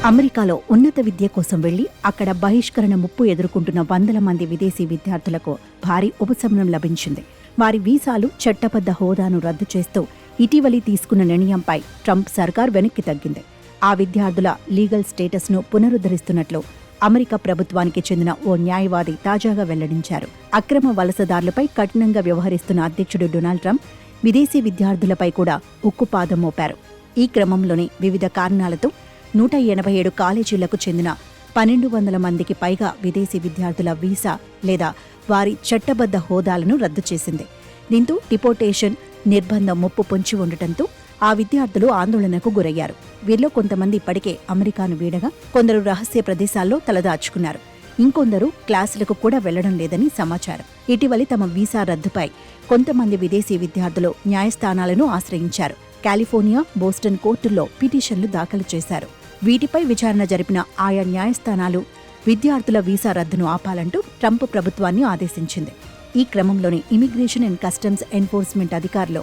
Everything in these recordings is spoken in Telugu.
అమెరికాలో ఉన్నత విద్య కోసం వెళ్లి అక్కడ బహిష్కరణ ముప్పు ఎదుర్కొంటున్న వందల మంది విదేశీ విద్యార్థులకు భారీ ఉపశమనం లభించింది. వారి వీసాలు, చట్టబద్ధ హోదాను రద్దు చేస్తూ ఇటీవలి తీసుకున్న నిర్ణయంపై ట్రంప్ సర్కార్ వెనక్కి తగ్గింది. ఆ విద్యార్థుల లీగల్ స్టేటస్ను పునరుద్ధరిస్తున్నట్లు అమెరికా ప్రభుత్వానికి చెందిన ఓ న్యాయవాది తాజాగా వెల్లడించారు. అక్రమ వలసదారులపై కఠినంగా వ్యవహరిస్తున్న అధ్యక్షుడు డొనాల్డ్ ట్రంప్ విదేశీ విద్యార్థులపై కూడా ఉక్కుపాదం మోపారు. ఈ క్రమంలోనే వివిధ కారణాలతో 187 కాలేజీలకు చెందిన 1200 మందికి పైగా విదేశీ విద్యార్థుల వీసా లేదా వారి చట్టబద్ధ హోదాలను రద్దు చేసింది. దీంతో డిపోర్టేషన్ నిర్బంధం ముప్పు పొంచి ఉండటంతో ఆ విద్యార్థులు ఆందోళనకు గురయ్యారు. వీరిలో కొంతమంది ఇప్పటికే అమెరికాను వీడగా కొందరు రహస్య ప్రదేశాల్లో తలదాచుకున్నారు. ఇంకొందరు క్లాసులకు కూడా వెళ్లడం లేదని సమాచారం. ఇటీవలి తమ వీసా రద్దుపై కొంతమంది విదేశీ విద్యార్థులు న్యాయస్థానాలను ఆశ్రయించారు. కాలిఫోర్నియా, బోస్టన్ కోర్టుల్లో పిటిషన్లు దాఖలు చేశారు. వీటిపై విచారణ జరిపిన ఆయా న్యాయస్థానాలు విద్యార్థుల వీసా రద్దును ఆపాలంటూ ట్రంప్ ప్రభుత్వాన్ని ఆదేశించింది. ఈ క్రమంలోనే ఇమిగ్రేషన్ అండ్ కస్టమ్స్ ఎన్ఫోర్స్మెంట్ అధికారులు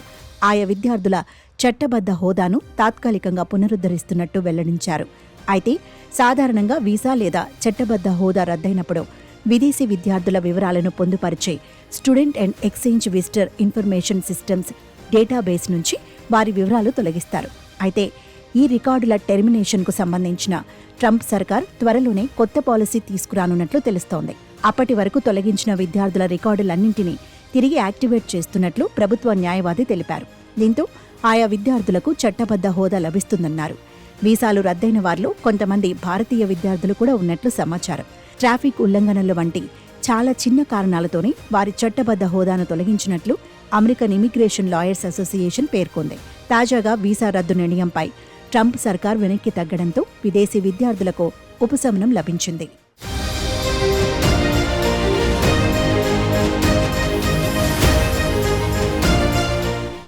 ఆయా విద్యార్థుల చట్టబద్ధ హోదాను తాత్కాలికంగా పునరుద్ధరిస్తున్నట్టు వెల్లడించారు. అయితే సాధారణంగా వీసా లేదా చట్టబద్ధ హోదా రద్దయినప్పుడు విదేశీ విద్యార్థుల వివరాలను పొందుపరిచే student and exchange visitor information systems database నుంచి వారి వివరాలు తొలగిస్తారు. అయితే ఈ రికార్డుల టెర్మినేషన్కు సంబంధించిన ట్రంప్ సర్కార్ త్వరలోనే కొత్త పాలసీ తీసుకురానున్నట్లు తెలుస్తోంది. అప్పటి వరకు తొలగించిన విద్యార్థుల రికార్డులన్నింటినీ తిరిగి యాక్టివేట్ చేస్తున్నట్లు ప్రభుత్వ న్యాయవాది తెలిపారు. దీంతో ఆయా విద్యార్థులకు చట్టబద్ధ హోదా లభిస్తుందన్నారు. వీసాలు రద్దయిన వారిలో కొంతమంది భారతీయ విద్యార్థులు కూడా ఉన్నట్లు సమాచారం. ట్రాఫిక్ ఉల్లంఘనలు వంటి చాలా చిన్న కారణాలతోనే వారి చట్టబద్ధ హోదాను తొలగించినట్లు అమెరికన్ ఇమిగ్రేషన్ లాయర్స్ అసోసియేషన్ పేర్కొంది. తాజాగా వీసా రద్దు నిర్ణయంపై ట్రంప్ సర్కార్ వెనక్కి తగ్గడంతో విదేశీ విద్యార్థులకు ఉపశమనం లభించింది.